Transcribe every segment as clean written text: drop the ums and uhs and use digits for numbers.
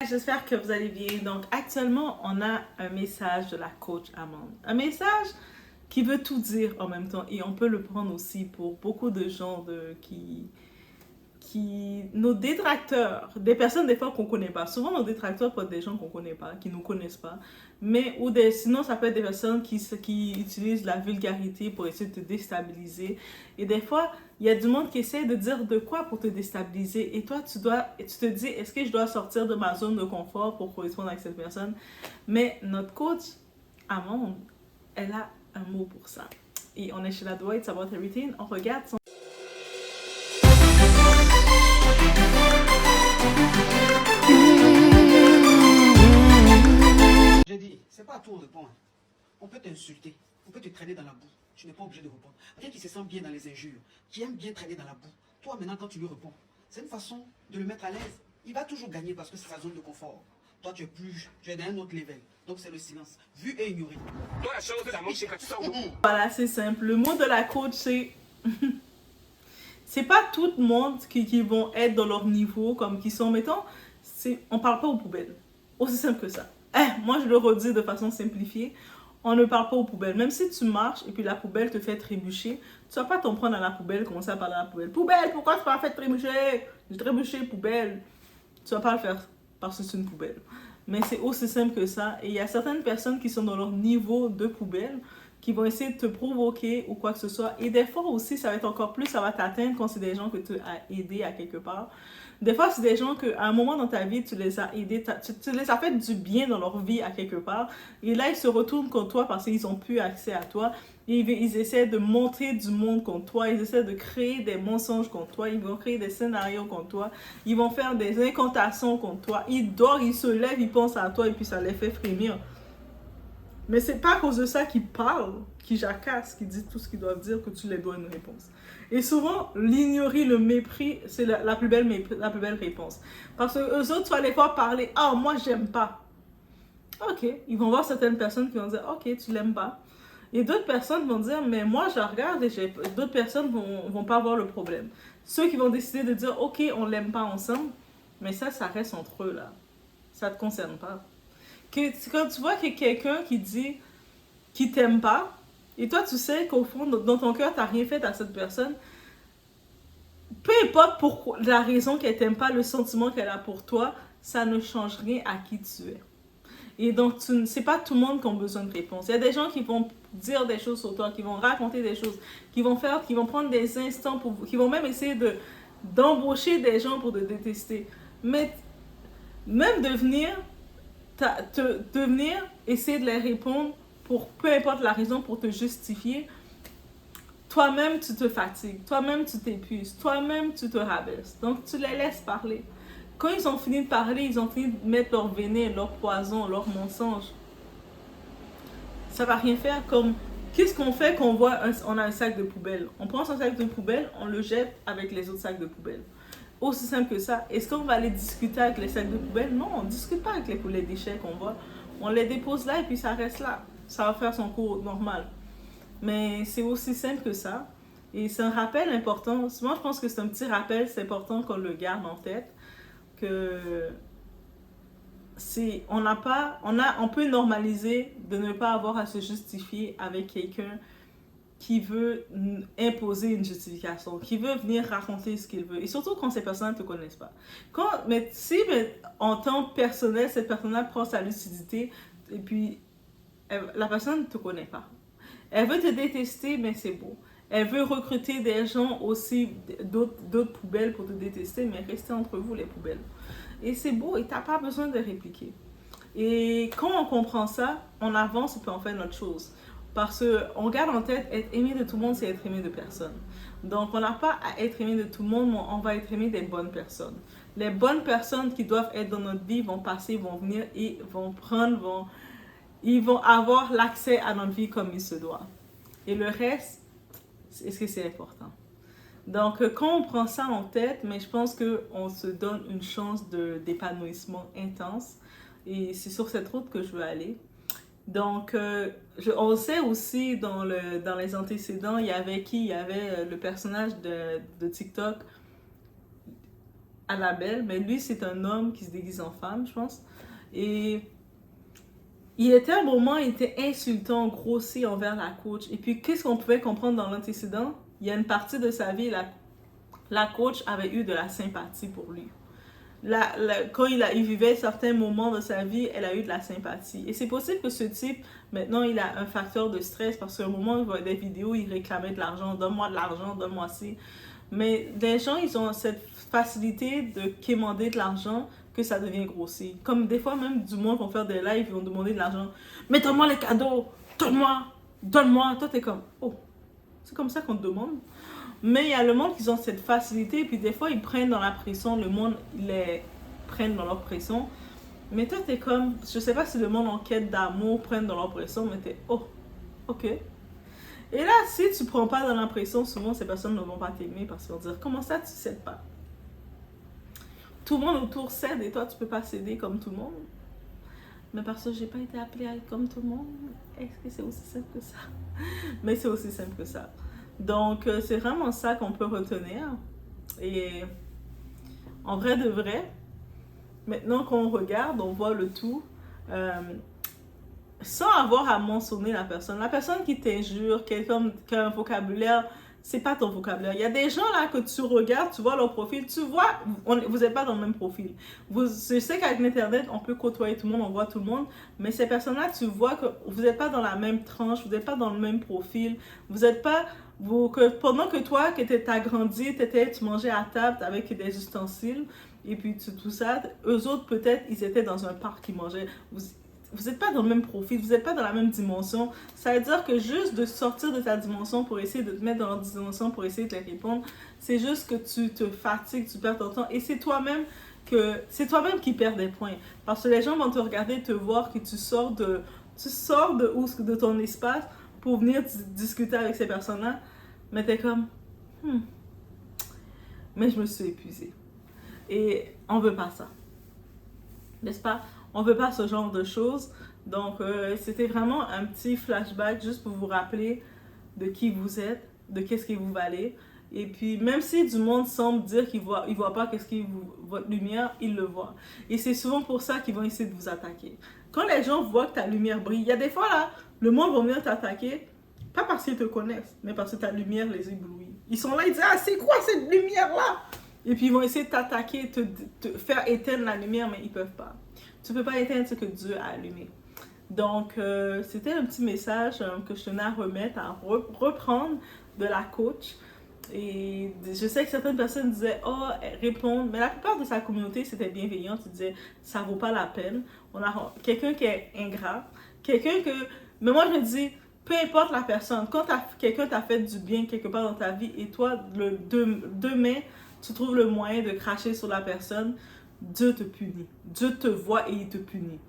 j'espère que vous allez bien. Donc, actuellement, on a un message de la coach Amande. Un message qui veut tout dire en même temps. Et on peut le prendre aussi pour beaucoup de gens nos détracteurs, des personnes des fois qu'on connaît pas. Souvent, nos détracteurs peuvent être des gens qu'on connaît pas, qui nous connaissent pas. Mais, sinon, ça peut être des personnes qui utilisent la vulgarité pour essayer de te déstabiliser. Et des fois, il y a du monde qui essaie de dire de quoi pour te déstabiliser. Et toi, tu te dis, est-ce que je dois sortir de ma zone de confort pour correspondre à cette personne? Mais notre coach, Amande, elle a un mot pour ça. Et on est chez la Dwight, It's About Everything. On regarde son... J'ai dit, c'est pas à tout on répond. On peut t'insulter, on peut te traîner dans la boue. Tu n'es pas obligé de répondre. Quelqu'un qui se sent bien dans les injures, qui aime bien traîner dans la boue. Toi, maintenant, quand tu lui réponds, c'est une façon de le mettre à l'aise. Il va toujours gagner parce que c'est sa zone de confort. Toi, tu es dans un autre level. Donc, c'est le silence. Vu et ignoré. Toi, la chose, c'est la manche quand tu sors. Voilà, c'est simple. Le mot de la coach, c'est... c'est pas tout le monde qui vont être dans leur niveau, comme qui sont, mettons, on parle pas aux poubelles. Aussi simple que ça. Moi, je le redis de façon simplifiée. On ne parle pas aux poubelles. Même si tu marches et puis la poubelle te fait trébucher, tu vas pas t'en prendre à la poubelle, commencer à parler à la poubelle. Poubelle, pourquoi tu m'as fait trébucher? J'ai trébuché, poubelle. Tu vas pas le faire parce que c'est une poubelle. Mais c'est aussi simple que ça. Et il y a certaines personnes qui sont dans leur niveau de poubelle, qui vont essayer de te provoquer ou quoi que ce soit. Et des fois aussi, ça va être encore plus, ça va t'atteindre quand c'est des gens que tu as aidés à quelque part. Des fois, c'est des gens qu'à un moment dans ta vie, tu les as aidés, tu les as fait du bien dans leur vie à quelque part. Et là, ils se retournent contre toi parce qu'ils n'ont plus accès à toi. Et ils essaient de montrer du monde contre toi. Ils essaient de créer des mensonges contre toi. Ils vont créer des scénarios contre toi. Ils vont faire des incantations contre toi. Ils dorment, ils se lèvent, ils pensent à toi et puis ça les fait frémir. Mais c'est pas à cause de ça qu'ils parlent, qu'ils jacassent, qu'ils disent tout ce qu'ils doivent dire que tu les dois une réponse. Et souvent, l'ignorer, le mépris, c'est la plus belle réponse. Parce que eux autres, tu vas les voir parler, ah, moi, j'aime pas. Ok, ils vont voir certaines personnes qui vont dire, ok, tu l'aimes pas. Et d'autres personnes vont dire, mais moi, je regarde et d'autres personnes vont pas voir le problème. Ceux qui vont décider de dire, ok, on l'aime pas ensemble, mais ça reste entre eux, là. Ça te concerne pas. Quand tu vois qu'il y a quelqu'un qui dit qu'il t'aime pas, et toi tu sais qu'au fond, dans ton cœur, tu n'as rien fait à cette personne, peu importe pourquoi, la raison qu'elle t'aime pas, le sentiment qu'elle a pour toi, ça ne change rien à qui tu es. Et donc, c'est pas tout le monde qui a besoin de réponse. Il y a des gens qui vont dire des choses sur toi, qui vont raconter des choses, qui vont prendre des instants, qui vont même essayer d'embaucher des gens pour te détester. Mais même devenir essayer de les répondre pour peu importe la raison pour te justifier, toi-même tu te fatigues, toi-même tu t'épuises, toi-même tu te rabaisses. Donc tu les laisses parler. Quand ils ont fini de parler, ils ont fini de mettre leur venin, leur poison, leur mensonge. Ça va rien faire. Comme qu'est-ce qu'on fait quand on a un sac de poubelle? On prend son sac de poubelle, on le jette avec les autres sacs de poubelle. Aussi simple que ça. Est-ce qu'on va aller discuter avec les sacs de poubelle? Non, on ne discute pas avec les déchets qu'on voit. On les dépose là et puis ça reste là. Ça va faire son cours normal. Mais c'est aussi simple que ça. Et c'est un rappel important. Moi, je pense que c'est un petit rappel, c'est important qu'on le garde en tête. Que on peut normaliser de ne pas avoir à se justifier avec quelqu'un qui veut imposer une justification, qui veut venir raconter ce qu'il veut. Et surtout quand ces personnes ne te connaissent pas. Si en temps personnel, cette personne-là prend sa lucidité, et puis la personne ne te connaît pas. Elle veut te détester, mais c'est beau. Elle veut recruter des gens aussi, d'autres poubelles pour te détester, mais restez entre vous les poubelles. Et c'est beau, et tu n'as pas besoin de répliquer. Et quand on comprend ça, on avance et puis on fait notre chose. Parce qu'on garde en tête, être aimé de tout le monde, c'est être aimé de personne. Donc, on n'a pas à être aimé de tout le monde, mais on va être aimé des bonnes personnes. Les bonnes personnes qui doivent être dans notre vie vont passer, vont venir et ils vont avoir l'accès à notre vie comme il se doit. Et le reste, est-ce que c'est important? Donc, quand on prend ça en tête, mais je pense qu'on se donne une chance d'épanouissement intense. Et c'est sur cette route que je veux aller. Donc, on sait aussi dans les antécédents, il y avait le personnage de TikTok. Annabelle, mais lui, c'est un homme qui se déguise en femme, je pense. Et il était à un moment, il était insultant, grossier envers la coach. Et puis, qu'est-ce qu'on pouvait comprendre dans l'antécédent? Il y a une partie de sa vie, la coach avait eu de la sympathie pour lui. Quand il vivait certains moments de sa vie, elle a eu de la sympathie. Et c'est possible que ce type, maintenant, il a un facteur de stress parce qu'à un moment, il voit des vidéos, il réclamait de l'argent, donne-moi de l'argent, donne-moi ci. Mais les gens, ils ont cette facilité de quémander de l'argent que ça devient grossier. Comme des fois, même du monde vont faire des lives, ils vont demander de l'argent. Mais donne-moi les cadeaux, donne-moi, donne-moi. Toi, t'es comme, oh, c'est comme ça qu'on te demande. Mais il y a le monde qui ont cette facilité, et puis des fois, ils prennent dans la pression, le monde, ils les prennent dans leur pression. Mais toi, t'es comme, je sais pas si le monde en quête d'amour prenne dans leur pression, mais t'es, oh, ok. Et là, si tu prends pas dans la pression, souvent, ces personnes ne vont pas t'aimer parce qu'ils vont dire, comment ça, tu cèdes pas? Tout le monde autour cède, et toi, tu peux pas céder comme tout le monde. Mais parce que j'ai pas été appelée à être comme tout le monde, est-ce que c'est aussi simple que ça? Mais c'est aussi simple que ça. Donc, c'est vraiment ça qu'on peut retenir. Et en vrai de vrai, maintenant qu'on regarde, on voit le tout sans avoir à mentionner la personne. La personne qui t'injure, quelqu'un qui a un vocabulaire, c'est pas ton vocabulaire. Il y a des gens là que tu regardes, tu vois leur profil, tu vois, vous n'êtes pas dans le même profil. Je sais qu'avec l'Internet, on peut côtoyer tout le monde, on voit tout le monde, mais ces personnes-là, tu vois que vous n'êtes pas dans la même tranche, vous n'êtes pas dans le même profil, vous n'êtes pas... pendant que toi, que tu as grandi, tu mangeais à table avec des ustensiles, et puis tout ça, eux autres, peut-être, ils étaient dans un parc, ils mangeaient... Vous n'êtes pas dans le même profil, vous n'êtes pas dans la même dimension. Ça veut dire que juste de sortir de ta dimension pour essayer de te mettre dans leur dimension, pour essayer de te répondre, c'est juste que tu te fatigues, tu perds ton temps. Et c'est toi-même qui perds des points. Parce que les gens vont te regarder, te voir que tu sors de ton espace pour venir discuter avec ces personnes-là. Mais t'es comme, mais je me suis épuisée. Et on veut pas ça. N'est-ce pas? On veut pas ce genre de choses. Donc, c'était vraiment un petit flashback juste pour vous rappeler de qui vous êtes, de qu'est-ce que vous valez. Et puis, même si du monde semble dire qu'il voit pas qu'est-ce qui votre lumière, il le voit. Et c'est souvent pour ça qu'ils vont essayer de vous attaquer. Quand les gens voient que ta lumière brille, il y a des fois là, le monde va venir t'attaquer, pas parce qu'ils te connaissent, mais parce que ta lumière les éblouit. Ils sont là, ils disent, ah, c'est quoi cette lumière-là? Et puis, ils vont essayer de t'attaquer, te faire éteindre la lumière, mais ils peuvent pas. Tu ne peux pas éteindre ce que Dieu a allumé. Donc, c'était un petit message que je tenais à remettre, à reprendre de la coach. Et je sais que certaines personnes disaient, oh, répondre. Mais la plupart de sa communauté, c'était bienveillant. Ils disaient, ça vaut pas la peine. On a quelqu'un qui est ingrat. Quelqu'un que... Mais moi, je me dis, peu importe la personne. Quand quelqu'un t'a fait du bien quelque part dans ta vie et toi, demain, tu trouves le moyen de cracher sur la personne, Dieu te punit. Dieu te voit et il te punit.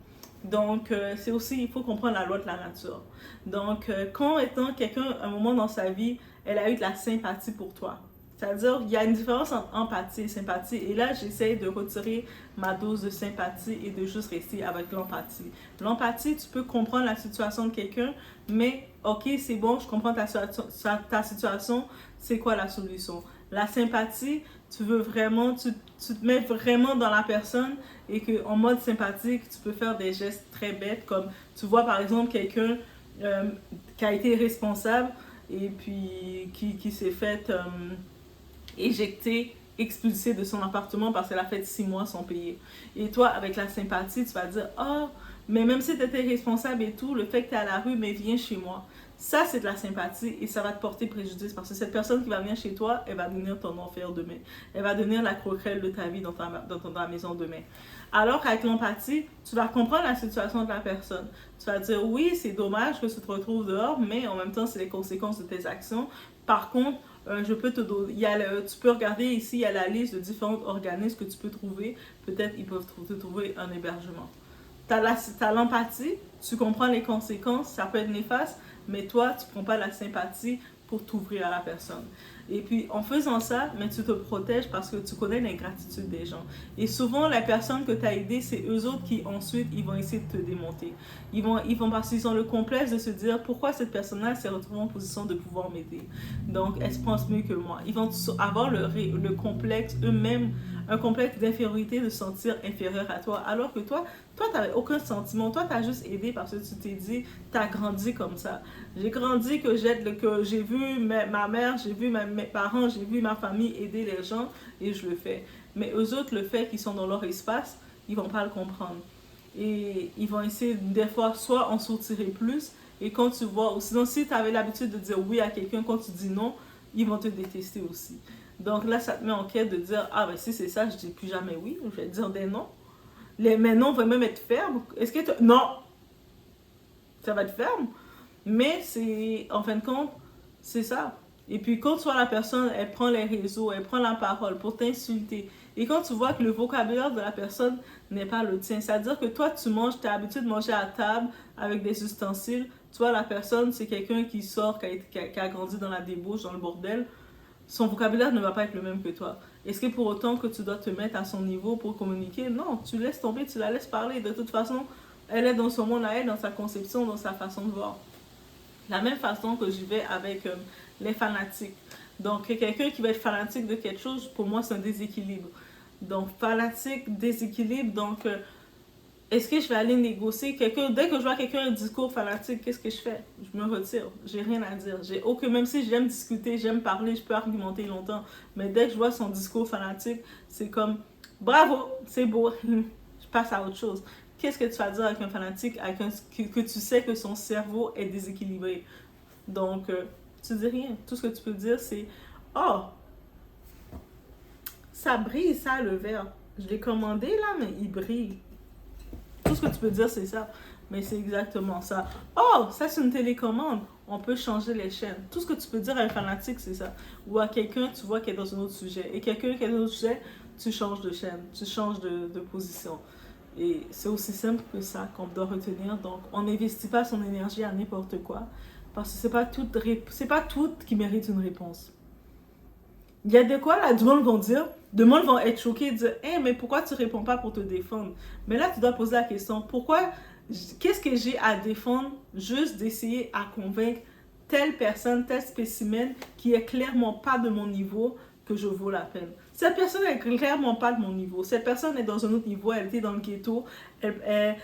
Donc, c'est aussi, il faut comprendre la loi de la nature. Donc, quand étant quelqu'un, un moment dans sa vie, elle a eu de la sympathie pour toi. C'est-à-dire, il y a une différence entre empathie et sympathie. Et là, j'essaie de retirer ma dose de sympathie et de juste rester avec l'empathie. L'empathie, tu peux comprendre la situation de quelqu'un, mais, ok, c'est bon, je comprends ta situation, c'est quoi la solution? La sympathie, tu veux vraiment, tu te mets vraiment dans la personne et qu'en mode sympathique, tu peux faire des gestes très bêtes comme tu vois par exemple quelqu'un qui a été responsable et puis qui s'est fait éjecter, expulser de son appartement parce qu'elle a fait 6 mois sans payer. Et toi, avec la sympathie, tu vas dire, oh, mais même si tu étais responsable et tout, le fait que tu es à la rue, mais viens chez moi. Ça, c'est de la sympathie et ça va te porter préjudice parce que cette personne qui va venir chez toi, elle va devenir ton enfer demain. Elle va devenir la croquerelle de ta vie dans ta maison demain. Alors qu'avec l'empathie, tu vas comprendre la situation de la personne. Tu vas dire, oui, c'est dommage que tu te retrouves dehors, mais en même temps, c'est les conséquences de tes actions. Par contre, je peux te donner, tu peux regarder ici, il y a la liste de différents organismes que tu peux trouver. Peut-être ils peuvent te trouver un hébergement. Tu as l'empathie, tu comprends les conséquences, ça peut être néfaste, mais toi, tu ne prends pas la sympathie pour t'ouvrir à la personne. Et puis, en faisant ça, mais tu te protèges parce que tu connais l'ingratitude des gens. Et souvent, la personne que tu as aidée, c'est eux autres qui, ensuite, ils vont essayer de te démonter. Ils vont parce qu'ils ont le complexe de se dire pourquoi cette personne-là s'est retrouvée en position de pouvoir m'aider. Donc, elle se pense mieux que moi. Ils vont avoir le complexe eux-mêmes, un complexe d'infériorité, de se sentir inférieur à toi. Alors que toi, tu n'avais aucun sentiment. Toi, tu as juste aidé parce que tu t'es dit, tu as grandi comme ça. J'ai grandi que j'ai vu ma mère, j'ai vu mes parents, j'ai vu ma famille aider les gens et je le fais. Mais eux autres, le fait qu'ils sont dans leur espace, ils vont pas le comprendre. Et ils vont essayer des fois soit en soutirer plus et quand tu vois, ou sinon si tu avais l'habitude de dire oui à quelqu'un, quand tu dis non, ils vont te détester aussi. Donc là, ça te met en quête de dire, ah ben si c'est ça, je dis plus jamais oui, je vais dire des non. Mais non vont même être fermes. Est-ce que tu... Non! Ça va être ferme. Mais c'est, en fin de compte, c'est ça. Et puis quand tu vois la personne, elle prend les réseaux, elle prend la parole pour t'insulter. Et quand tu vois que le vocabulaire de la personne n'est pas le tien, c'est-à-dire que toi, tu manges, tu as l'habitude de manger à table avec des ustensiles. Tu vois, la personne, c'est quelqu'un qui sort, qui a grandi dans la débauche, dans le bordel. Son vocabulaire ne va pas être le même que toi. Est-ce que pour autant que tu dois te mettre à son niveau pour communiquer? Non, tu laisses tomber, tu la laisses parler. De toute façon, elle est dans son monde à elle, dans sa conception, dans sa façon de voir. La même façon que j'y vais avec les fanatiques. Donc, quelqu'un qui va être fanatique de quelque chose, pour moi, c'est un déséquilibre. Donc, fanatique, déséquilibre. Donc, est-ce que je vais aller négocier quelqu'un? Dès que je vois quelqu'un un discours fanatique, qu'est-ce que je fais? Je me retire. J'ai rien à dire. J'ai aucun, même si j'aime discuter, j'aime parler, je peux argumenter longtemps. Mais dès que je vois son discours fanatique, c'est comme bravo, c'est beau. Je passe à autre chose. Qu'est-ce que tu vas dire avec un fanatique que tu sais que son cerveau est déséquilibré? Donc, tu dis rien. Tout ce que tu peux dire, c'est oh, ça brille, ça, le verre. Je l'ai commandé là, mais il brille. Tout ce que tu peux dire, c'est ça. Mais c'est exactement ça. Oh, ça, c'est une télécommande. On peut changer les chaînes. Tout ce que tu peux dire à un fanatique, c'est ça. Ou à quelqu'un, tu vois, qui est dans un autre sujet. Et quelqu'un qui est dans un autre sujet, tu changes de chaîne. Tu changes de position. Et c'est aussi simple que ça qu'on doit retenir. Donc, on n'investit pas son énergie à n'importe quoi. Parce que c'est pas tout qui mérite une réponse. Il y a des quoi là, du monde vont dire, du monde vont être choqués et dire, hey, mais pourquoi tu réponds pas pour te défendre? Mais là, tu dois poser la question, qu'est-ce que j'ai à défendre juste d'essayer à convaincre telle personne, tel spécimen qui est clairement pas de mon niveau que je vaux la peine. Cette personne est clairement pas de mon niveau. Cette personne est dans un autre niveau. Elle était dans le ghetto. Elle est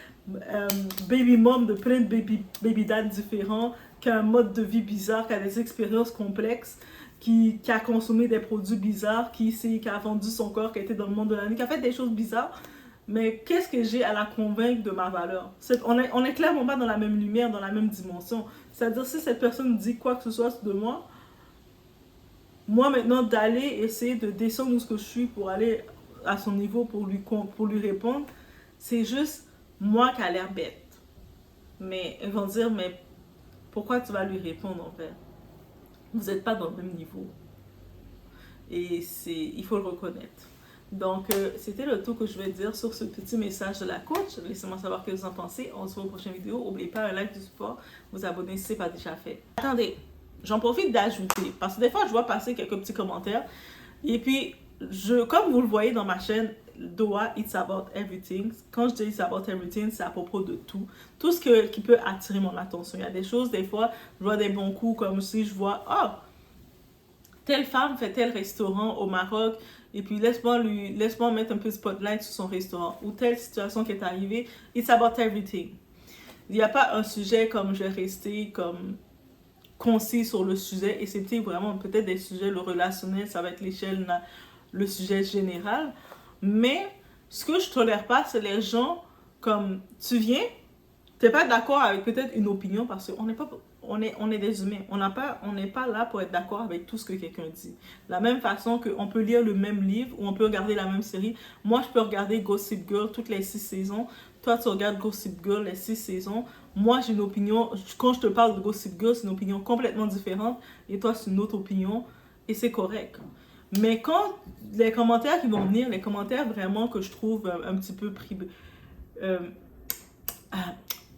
baby mom de plein de baby dad différents, qui a un mode de vie bizarre, qui a des expériences complexes, qui a consommé des produits bizarres, qui a vendu son corps, qui a été dans le monde de la nuit, qui a fait des choses bizarres. Mais qu'est-ce que j'ai à la convaincre de ma valeur? On est clairement pas dans la même lumière, dans la même dimension. C'est-à-dire, si cette personne dit quoi que ce soit de moi, moi maintenant d'aller essayer de descendre où ce que je suis pour aller à son niveau pour lui répondre, c'est juste moi qui a l'air bête. Mais ils vont dire, mais pourquoi tu vas lui répondre en fait? Vous n'êtes pas dans le même niveau. Et il faut le reconnaître. Donc, c'était le tout que je vais dire sur ce petit message de la coach. Laissez-moi savoir ce que vous en pensez. On se voit aux prochaines vidéos. N'oubliez pas un like du support, vous abonner si ce n'est pas déjà fait. Attendez, j'en profite d'ajouter, parce que des fois, je vois passer quelques petits commentaires. Et puis, comme vous le voyez dans ma chaîne, Doa, It's About Everything. Quand je dis It's About Everything, c'est à propos de tout. Tout ce qui peut attirer mon attention. Il y a des choses, des fois, je vois des bons coups, comme si je vois, oh, telle femme fait tel restaurant au Maroc, et puis laisse-moi mettre un peu de spotlight sur son restaurant. Ou telle situation qui est arrivée, It's About Everything. Il n'y a pas un sujet comme je vais rester comme concis sur le sujet, et c'était vraiment peut-être des sujets, le relationnel, ça va être l'échelle, le sujet général. Mais ce que je tolère pas, c'est les gens comme tu viens, tu n'es pas d'accord avec peut-être une opinion parce qu'on n'est pas, on est des humains. On n'est pas là pour être d'accord avec tout ce que quelqu'un dit. De la même façon qu'on peut lire le même livre ou on peut regarder la même série. Moi, je peux regarder Gossip Girl toutes les 6 saisons. Toi, tu regardes Gossip Girl les 6 saisons. Moi, j'ai une opinion. Quand je te parle de Gossip Girl, c'est une opinion complètement différente. Et toi, c'est une autre opinion. Et c'est correct. Mais quand les commentaires qui vont venir, les commentaires vraiment que je trouve un petit peu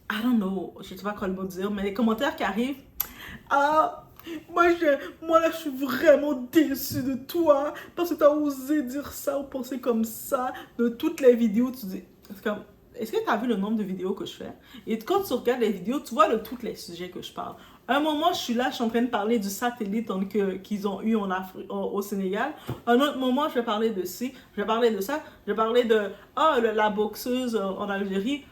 I don't know, je sais pas quoi le mot dire, mais les commentaires qui arrivent, Moi là, je suis vraiment déçue de toi parce que tu as osé dire ça ou penser comme ça. De toutes les vidéos, tu dis, c'est comme, est-ce que tu as vu le nombre de vidéos que je fais? Et quand tu regardes les vidéos, tu vois de tous les sujets que je parle. À un moment, je suis là, je suis en train de parler du satellite qu'ils ont eu au Sénégal. Un autre moment, je vais parler de ci, je vais parler de ça, je vais parler de la boxeuse en Algérie,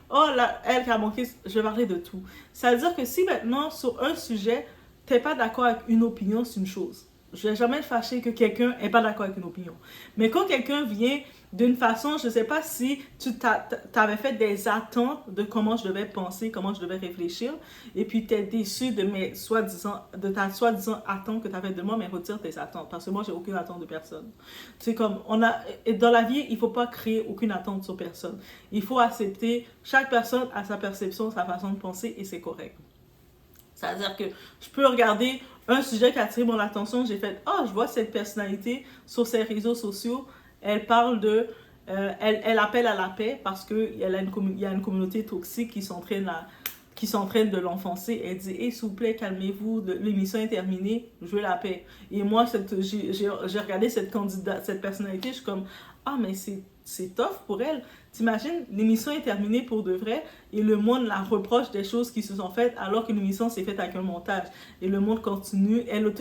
elle qui a manqué, je vais parler de tout. Ça veut dire que si maintenant, sur un sujet, tu n'es pas d'accord avec une opinion, c'est une chose. Je ne vais jamais être fâché que quelqu'un n'est pas d'accord avec une opinion. Mais quand quelqu'un vient d'une façon, je ne sais pas si tu avais fait des attentes de comment je devais penser, comment je devais réfléchir, et puis tu es déçu de ta soi-disant attente que tu avais de moi, mais retire tes attentes, parce que moi, j'ai aucune attente de personne. C'est comme, dans la vie, il ne faut pas créer aucune attente sur personne. Il faut accepter, chaque personne a sa perception, sa façon de penser, et c'est correct. C'est-à-dire que je peux regarder un sujet qui a attiré mon attention, j'ai fait, je vois cette personnalité sur ses réseaux sociaux, elle parle de, elle appelle à la paix parce qu'il y a une communauté toxique qui s'entraîne de l'enfoncer. Elle dit, s'il vous plaît, calmez-vous, l'émission est terminée, je veux la paix. Et moi, j'ai regardé cette personnalité, je suis comme, mais c'est tough pour elle. T'imagines, l'émission est terminée pour de vrai et le monde la reproche des choses qui se sont faites alors que l'émission s'est faite avec un montage. Et le monde continue, elle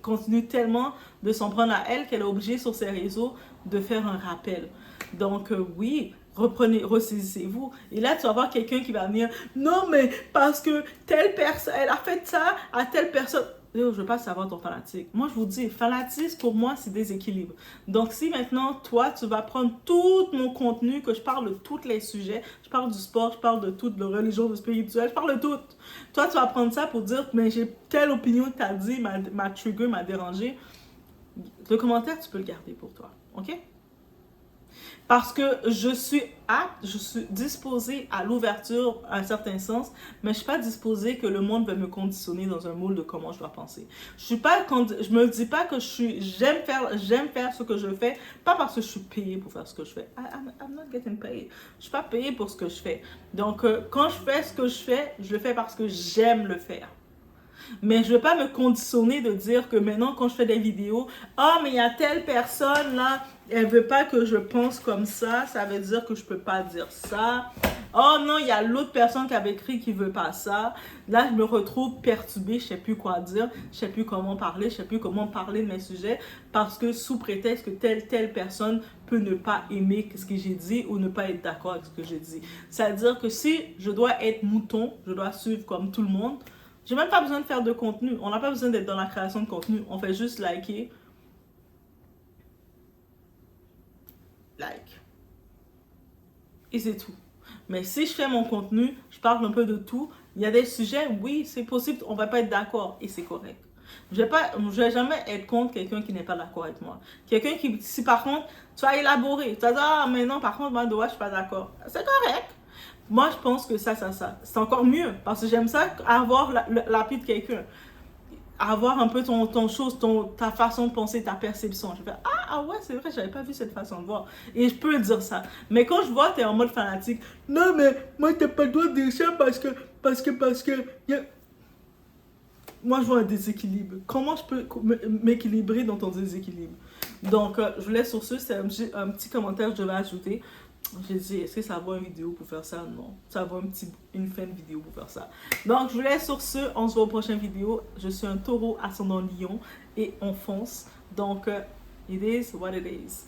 continue tellement de s'en prendre à elle qu'elle est obligée sur ses réseaux de faire un rappel. Donc oui, ressaisissez-vous. Et là, tu vas voir quelqu'un qui va venir, non mais parce que telle personne, elle a fait ça à telle personne. Je ne veux pas savoir ton fanatique. Moi, je vous dis, fanatisme, pour moi, c'est déséquilibre. Donc, si maintenant, toi, tu vas prendre tout mon contenu, que je parle de tous les sujets, je parle du sport, je parle de tout, de religion, de spirituel, je parle de tout. Toi, tu vas prendre ça pour dire, mais j'ai telle opinion que tu as dit, m'a trigger, m'a dérangé. Le commentaire, tu peux le garder pour toi. OK? Parce que je suis disposée à l'ouverture à un certain sens, mais je ne suis pas disposée que le monde va me conditionner dans un moule de comment je dois penser. Je me dis pas que j'aime faire ce que je fais, pas parce que je suis payée pour faire ce que je fais. I'm not getting paid. Je suis pas payée pour ce que je fais. Donc, quand je fais ce que je le fais parce que j'aime le faire. Mais je ne veux pas me conditionner de dire que maintenant, quand je fais des vidéos, mais il y a telle personne là, elle ne veut pas que je pense comme ça veut dire que je ne peux pas dire ça. Oh non, il y a l'autre personne qui avait écrit qui ne veut pas ça. Là, je me retrouve perturbée, je ne sais plus quoi dire, je ne sais plus comment parler, je ne sais plus comment parler de mes sujets parce que sous prétexte que telle personne peut ne pas aimer ce que j'ai dit ou ne pas être d'accord avec ce que j'ai dit. C'est-à-dire que si je dois être mouton, je dois suivre comme tout le monde, j'ai même pas besoin de faire de contenu. On n'a pas besoin d'être dans la création de contenu. On fait juste liker. Like. Et c'est tout. Mais si je fais mon contenu, je parle un peu de tout. Il y a des sujets, oui, c'est possible, on va pas être d'accord et c'est correct. Je vais jamais être contre quelqu'un qui n'est pas d'accord avec moi. Quelqu'un qui, si par contre, tu vas élaborer, tu vas dire, mais non, par contre, moi, je suis pas d'accord. C'est correct. Moi, je pense que ça. C'est encore mieux. Parce que j'aime ça, avoir l'appui de quelqu'un. Avoir un peu ta façon de penser, ta perception. Je fais, ouais, c'est vrai, j'avais pas vu cette façon de voir. Et je peux dire ça. Mais quand je vois, t'es en mode fanatique. Non, mais moi, t'as pas le droit de dire ça parce que. Moi, je vois un déséquilibre. Comment je peux m'équilibrer dans ton déséquilibre? Donc, je vous laisse sur ce. C'est un petit commentaire que je vais ajouter. J'ai dit, est-ce que ça vaut une vidéo pour faire ça? Non. Ça vaut une fin de vidéo pour faire ça. Donc, je vous laisse sur ce. On se voit aux prochaines vidéos. Je suis un taureau ascendant lion et on fonce. Donc, it is what it is.